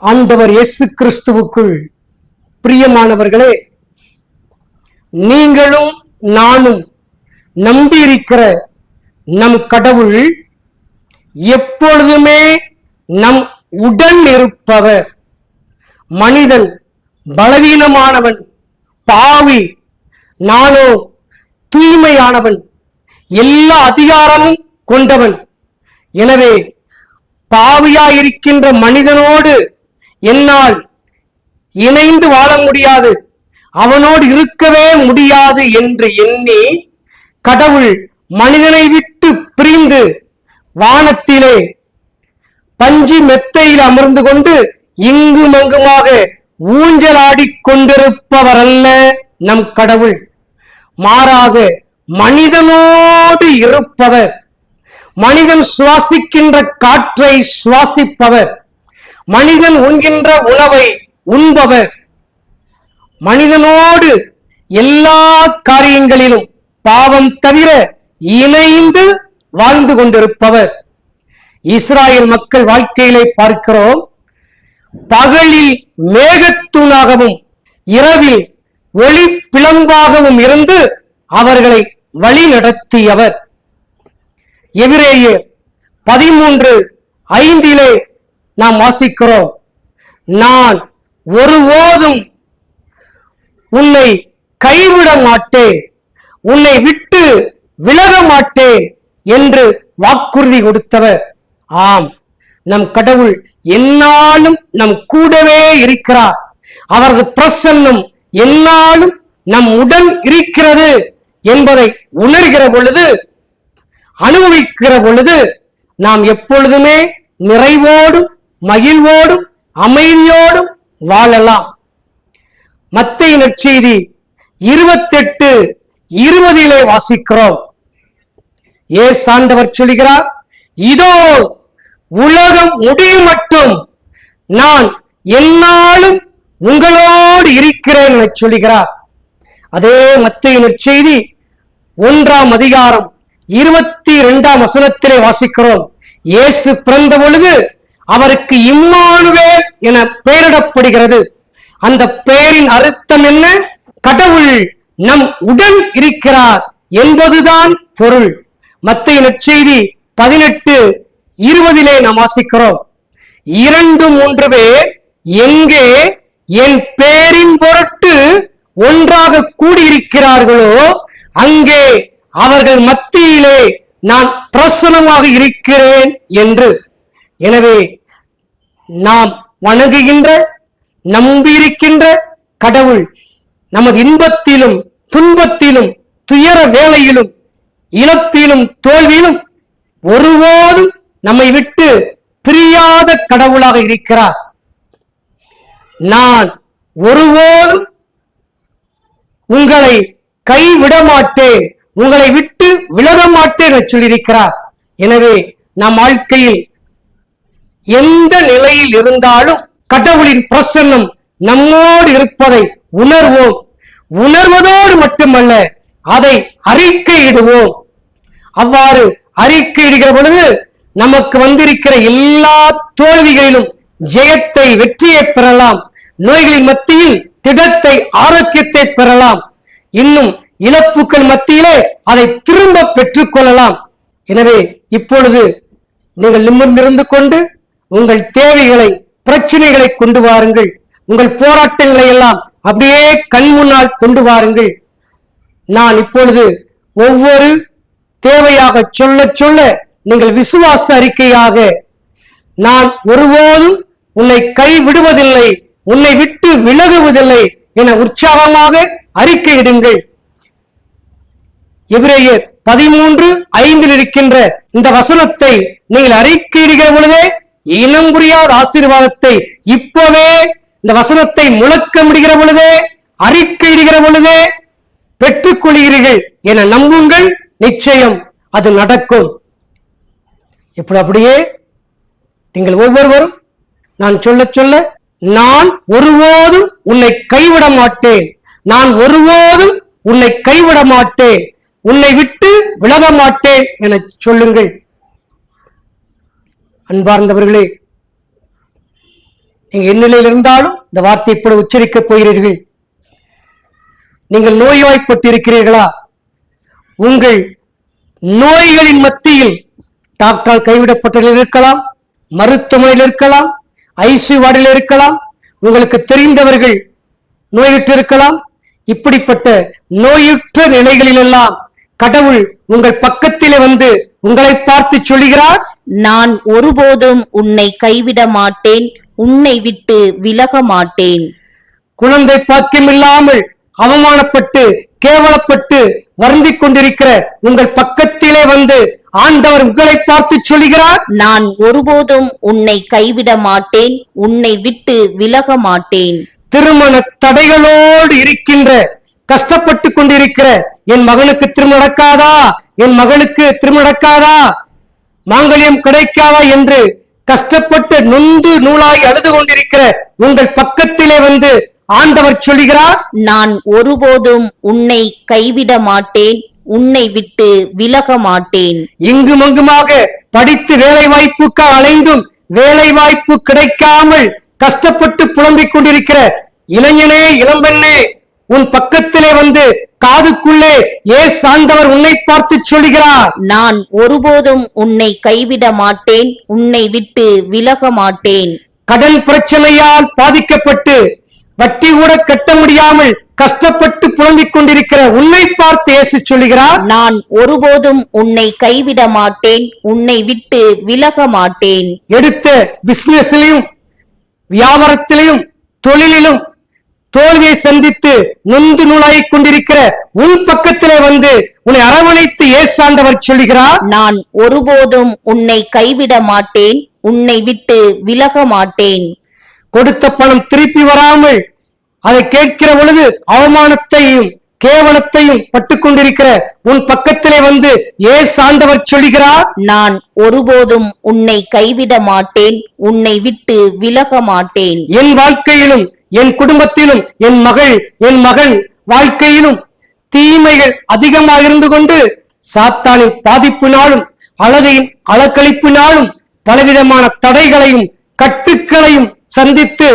ஆண்டவர் இயேசு கிறிஸ்துவுக்குள் பிரியமானவர்களே, நீங்களும் நானும் நம்பியிருக்கிற நம் கடவுள் எப்பொழுதுமே நம் உடன் இருப்பவர். மனிதன் பலவீனமானவன், பாவி. நானோ தூய்மையானவன், எல்லா அதிகாரமும் கொண்டவன். எனவே பாவியாயிருக்கின்ற மனிதனோடு என்னால் இணைந்து வாழ முடியாது, அவனோடு இருக்கவே முடியாது என்று எண்ணி கடவுள் மனிதனை விட்டு பிரிந்து வானத்திலே பஞ்சு மெத்தையில் அமர்ந்து கொண்டு இங்கும் அங்குமாக ஊஞ்சலாடிக் கொண்டிருப்பவர் அல்ல நம் கடவுள். மாறாக மனிதனோடு இருப்பவர், மனிதன் சுவாசிக்கின்ற காற்றை சுவாசிப்பவர், மனிதன் உண்கின்ற உணவை உண்பவர், மனிதனோடு எல்லா காரியங்களிலும் பாவம் தவிர இணைந்து வாழ்ந்து கொண்டிருப்பவர். இஸ்ராயல் மக்கள் வாழ்க்கையிலே பார்க்கிறோம், பகலில் மேகத்தூணாகவும் இரவில் ஒளி பிளம்பாகவும் இருந்து அவர்களை வழி நடத்தியவர். எபிரேயர் 13:5 நாம் வாசிக்கிறோம், நான் ஒருபோதும் உன்னை கைவிட மாட்டேன், உன்னை விட்டு விலக மாட்டேன் என்று வாக்குறுதி கொடுத்தவர். ஆம், நம் கடவுள் எந்நாளும் நம் கூடவே இருக்கிறார். அவரது பிரசன்னம் எந்நாளும் நம் உடன் இருக்கிறது என்பதை உணர்கிற பொழுது, அனுபவிக்கிற பொழுது நாம் எப்பொழுதுமே நிறைவோடும் மகிழ்வோடும் அமைதியோடும் வாழலாம். மத்தேயு நற்செய்தி 28:20 வாசிக்கிறோம். ஆண்டவர் சொல்கிறார், இதோ உலகம் முடியும் மட்டும் நான் எந்நாளும் உங்களோடு இருக்கிறேன் என சொல்கிறார். அதே மத்தேயு நற்செய்தி 1:22 வாசிக்கிறோம், இயேசு பிறந்த பொழுது அவருக்கு இம்மானுவேல் என பெயரிடப்படுகிறது. அந்த பெயரின் அர்த்தம் என்ன? கடவுள் நம் உடன் இருக்கிறார் என்பதுதான் பொருள். மத்தேயு நற்செய்தி 18:20 நாம் வாசிக்கிறோம், 2-3 பேர் எங்கே என் பெயரின் பொருட்டு ஒன்றாக கூடியிருக்கிறார்களோ அங்கே அவர்கள் மத்தியிலே நான் பிரசன்னமாக இருக்கிறேன் என்று. எனவே நாம் வணங்குகின்ற நம்பியிருக்கின்ற கடவுள் நமது இன்பத்திலும் துன்பத்திலும் துயர வேளையிலும் இழப்பிலும் தோல்வியிலும் ஒருபோதும் நம்மை விட்டு பிரியாத கடவுளாக இருக்கிறார். நான் ஒருபோதும் உங்களை கைவிட மாட்டேன், உங்களை விட்டு விலக மாட்டேன் என்று சொல்லியிருக்கிறார். எனவே நம் வாழ்க்கையில் எந்த நிலையில் இருந்தாலும் கடவுளின் பிரசன்னம் நம்மோடு இருப்பதை உணர்வோம். உணர்வதோடு மட்டுமல்ல, அதை அறிக்கையிடுவோம். அவ்வாறு அறிக்கையிடுகிற பொழுது நமக்கு வந்திருக்கிற எல்லா தோல்விகளிலும் ஜெயத்தை, வெற்றியை பெறலாம். நோய்களின் மத்தியில் திடத்தை, ஆரோக்கியத்தை பெறலாம். இன்னும் இழப்புக்கள் மத்தியிலே அதை திரும்ப பெற்றுக் கொள்ளலாம். எனவே இப்பொழுது நீங்கள் நிமிர்ந்திருந்து கொண்டு உங்கள் தேவைகளை, பிரச்சனைகளை கொண்டு வாருங்கள். உங்கள் போராட்டங்களை எல்லாம் அப்படியே கண் முன்னால் கொண்டு வாருங்கள். நான் இப்பொழுது ஒவ்வொரு தேவையாக சொல்ல சொல்ல நீங்கள் விசுவாச அறிக்கையாக, நான் ஒருபோதும் உன்னை கைவிடுவதில்லை, உன்னை விட்டு விலகுவதில்லை என உற்சாகமாக அறிக்கையிடுங்கள். எபிரேயர் 13:5 இருக்கின்ற இந்த வசனத்தை நீங்கள் அறிக்கையிடுகிற பொழுதே இனம் புரியாத ஆசீர்வாதத்தை இப்பவே இந்த வசனத்தை முழக்க முடிகிற பொழுதே, அறிக்கையிடுகிற பொழுதே பெற்றுக் கொள்கிறீர்கள் என நம்புங்கள். நிச்சயம் அது நடக்கும். இப்படி அப்படியே நீங்கள் ஒவ்வொருவரும் நான் சொல்ல சொல்ல, நான் ஒருபோதும் உன்னை கைவிட மாட்டேன், நான் ஒருபோதும் உன்னை கைவிட மாட்டேன், உன்னை விட்டு விலக மாட்டேன் என சொல்லுங்கள். அன்பார்ந்தவர்களே, நீங்க என்ன நிலையில் இருந்தாலும் இந்த வார்த்தை இப்படி உச்சரிக்க போகிறீர்கள். நீங்கள் நோய்வாய்ப்பட்டிருக்கிறீர்களா? உங்கள் நோய்களின் மத்தியில் டாக்டரால் கைவிடப்பட்ட இருக்கலாம், மருத்துவமனையில் இருக்கலாம், ஐசியூ வார்டில் இருக்கலாம், உங்களுக்கு தெரிந்தவர்கள் நோயுற்று இருக்கலாம். இப்படிப்பட்ட நோயுற்ற நிலைகளில் எல்லாம் கடவுள் உங்கள் பக்கத்திலே வந்து உங்களை பார்த்து சொல்லுகிறார், நான் ஒருபோதும் உன்னை கைவிட மாட்டேன், உன்னை விட்டு விலக மாட்டேன். குழந்தை பாக்கியம் இல்லாமல் அவமானப்பட்டு கேவலப்பட்டு வருந்திக் கொண்டிருக்கிற உங்கள் பக்கத்திலே வந்து ஆண்டவர் உங்களை பார்த்து சொல்லுகிறார், நான் ஒருபோதும் உன்னை கைவிட மாட்டேன், உன்னை விட்டு விலக மாட்டேன். திருமண தடைகளோடு இருக்கின்ற கஷ்டப்பட்டு கொண்டிருக்கிற என் மகனுக்கு திருமணம் நடக்காதா, என் மகளுக்கு திருமணம் நடக்காதா, மாங்கல்யம் கிடைக்காதா என்று கஷ்டப்பட்டு நொந்து நூலாய் அழுது கொண்டிருக்கிற உங்கள் பக்கத்திலே வந்து ஆண்டவர் சொல்லுகிறார், நான் ஒருபோதும் உன்னை கைவிட மாட்டேன், உன்னை விட்டு விலக மாட்டேன். இங்கும் அங்குமாக படித்து வேலை வாய்ப்புக்காக அலைந்தும் வேலை வாய்ப்பு கிடைக்காமல் கஷ்டப்பட்டு புலம்பிக் கொண்டிருக்கிற இளைஞனே இளம்பெண்ணே, உன் பக்கத்திலே வந்து காதுக்குள்ளே இயேசு ஆண்டவர் உன்னை பார்த்து சொல்லுகிறார், நான் ஒருபோதும் உன்னை கைவிட மாட்டேன், உன்னை விட்டு விலக மாட்டேன். கடன் பிரச்சனையால் பாதிக்கப்பட்டு வட்டி கூட கட்ட முடியாமல் கஷ்டப்பட்டு புலம்பிக் கொண்டிருக்கிற உன்னை பார்த்து இயேசு சொல்லுகிறார், நான் ஒருபோதும் உன்னை கைவிட மாட்டேன், உன்னை விட்டு விலக மாட்டேன். எடுத்த பிசினஸ்லயும் வியாபாரத்திலையும் தொழிலிலும் தோல்வியை சந்தித்து நொந்து நூலாகிக் கொண்டிருக்கிற உன் பக்கத்திலே வந்து உன்னை அரவணைத்து இயேசு ஆண்டவர் சொல்லுகிறார், நான் ஒருபோதும் உன்னை கைவிட மாட்டேன், உன்னை விட்டு விலக மாட்டேன். கொடுத்த பணம் திருப்பி வராமல் அதை கேட்கிற பொழுது அவமானத்தையும் கேவலத்தையும் பட்டுக் கொண்டிருக்கிற உன் பக்கத்திலே வந்து இயேசு ஆண்டவர் சொல்லுகிறார், நான் ஒருபோதும் உன்னை கைவிட மாட்டேன், உன்னை விட்டு விலக மாட்டேன். என் வாழ்க்கையிலும் என் குடும்பத்திலும் என் மகள் என் மகன் வாழ்க்கையிலும் தீமைகள் அதிகமாக இருந்து கொண்டு சாத்தானின் பாதிப்பினாலும் அழகையின் அலக்களிப்பினாலும் பலவிதமான தடைகளையும் கட்டுக்களையும் சந்தித்து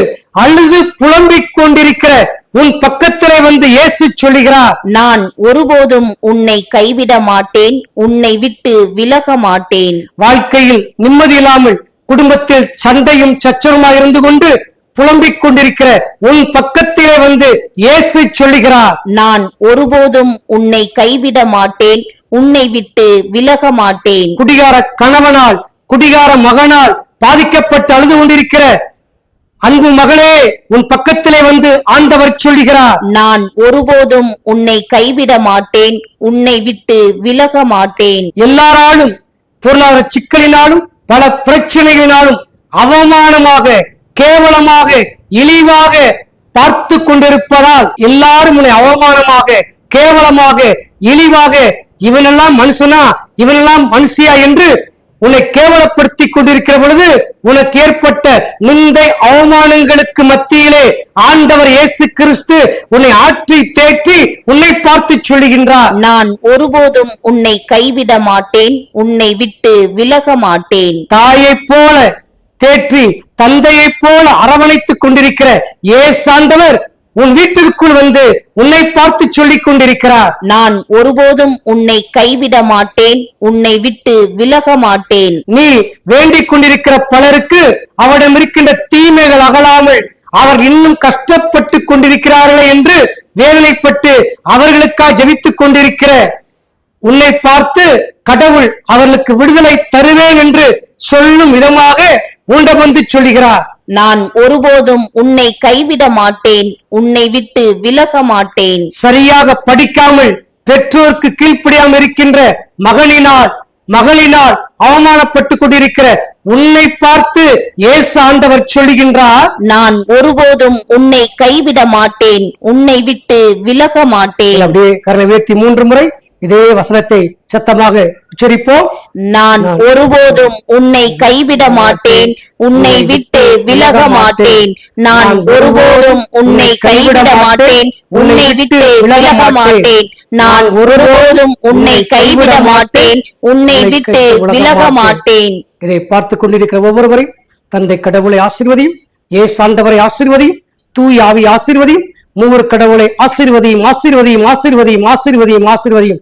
அழுது புலம்பிக் கொண்டிருக்கிற உன் பக்கத்திலே வந்து இயேசு சொல்லுகிறார், நான் ஒருபோதும் உன்னை கைவிட மாட்டேன், உன்னை விட்டு விலக மாட்டேன். வாழ்க்கையில் நிம்மதி இல்லாமல் குடும்பத்தில் சண்டையும் சச்சரவுமாக இருந்து கொண்டு புலம்பிக் கொண்டிருக்கிற உன் பக்கத்திலே வந்து இயேசு சொல்லுகிறார், நான் ஒருபோதும் உன்னை கைவிட மாட்டேன், உன்னை விட்டு விலக மாட்டேன். குடிகார கணவனால் குடிகார மகனால் பாதிக்கப்பட்டு அழுது கொண்டிருக்கிற அன்பு மகளே, உன் பக்கத்திலே வந்து ஆண்டவர் சொல்லுகிறார், நான் ஒருபோதும் உன்னை கைவிட மாட்டேன், உன்னை விட்டு விலக மாட்டேன். எல்லாராலும் பொருளாதார சிக்கலினாலும் பல பிரச்சனைகளினாலும் அவமானமாக கேவலமாக இழிவாக பார்த்து கொண்டிருப்பதால் எல்லாரும் உன்னை அவமானமாக கேவலமாக இழிவாக இவனெல்லாம் மனுஷனா இவனெல்லாம் மனுஷியா என்று உன்னை கேவலப்படுத்தி கொண்டிருக்கிற பொழுது உனக்கு ஏற்பட்ட நிந்தை அவமானங்களுக்கு மத்தியிலே ஆண்டவர் இயேசு கிறிஸ்து உன்னை ஆற்றி தேற்றி உன்னை பார்த்து சொல்லுகின்றார், நான் ஒருபோதும் உன்னை கைவிட மாட்டேன், உன்னை விட்டு விலக மாட்டேன். தாயைப் போல தேற்றி தந்தையைப் போல அரவணைத்துக் கொண்டிருக்கிற இயேசு ஆண்டவர் உன் வீட்டிற்குள் வந்து உன்னை பார்த்து சொல்லிக் கொண்டிருக்கிறார், நான் ஒருபோதும் உன்னை கைவிட மாட்டேன், உன்னை விட்டு விலக மாட்டேன். நீ வேண்டிக் கொண்டிருக்கிற பலருக்கு அவரிடம் இருக்கின்ற தீமைகள் அகலாமல் அவர் இன்னும் கஷ்டப்பட்டு கொண்டிருக்கிறார்களே என்று வேதனைப்பட்டு அவர்களுக்காக ஜெபித்துக் கொண்டிருக்கிற உன்னை பார்த்து கடவுள் அவர்களுக்கு விடுதலை தருவேன் என்று சொல்லும் விதமாக உன்னிடம் வந்து சொல்லுகிறார், நான் ஒருபோதும் உன்னை கைவிட மாட்டேன், உன்னை விட்டு விலக மாட்டேன். சரியாக படிக்காமல் பெற்றோருக்கு கீழ்ப்படியாமல் இருக்கின்ற மகளினால் அவமானப்பட்டு கொண்டிருக்கிற உன்னை பார்த்து இயேசு ஆண்டவர் சொல்லுகின்றார், நான் ஒருபோதும் உன்னை கைவிட மாட்டேன், உன்னை விட்டு விலக மாட்டேன். அப்படியே கரலை உயர்த்தி 3 முறை இதே வசனத்தை சத்தமாக உச்சரிப்போம். நான் ஒருபோதும் உன்னை கைவிட மாட்டேன், உன்னை விட்டு விலக மாட்டேன். நான் ஒருபோதும் உன்னை கைவிட மாட்டேன், உன்னை விட்டு விலக மாட்டேன். நான் ஒருபோதும் உன்னை கைவிட மாட்டேன், உன்னை விட்டு விலக மாட்டேன். இதை பார்த்து கொண்டிருக்கிற ஒவ்வொருவரையும் தந்தை கடவுளை ஆசீர்வதியும், இயேசு ஆண்டவரை ஆசீர்வதியும், தூய ஆவி ஆசீர்வதியும், மூவர் கடவுளை ஆசீர்வதியும், ஆசீர்வதியும், ஆசீர்வதியும், ஆசீர்வதியும், ஆசீர்வதியும்.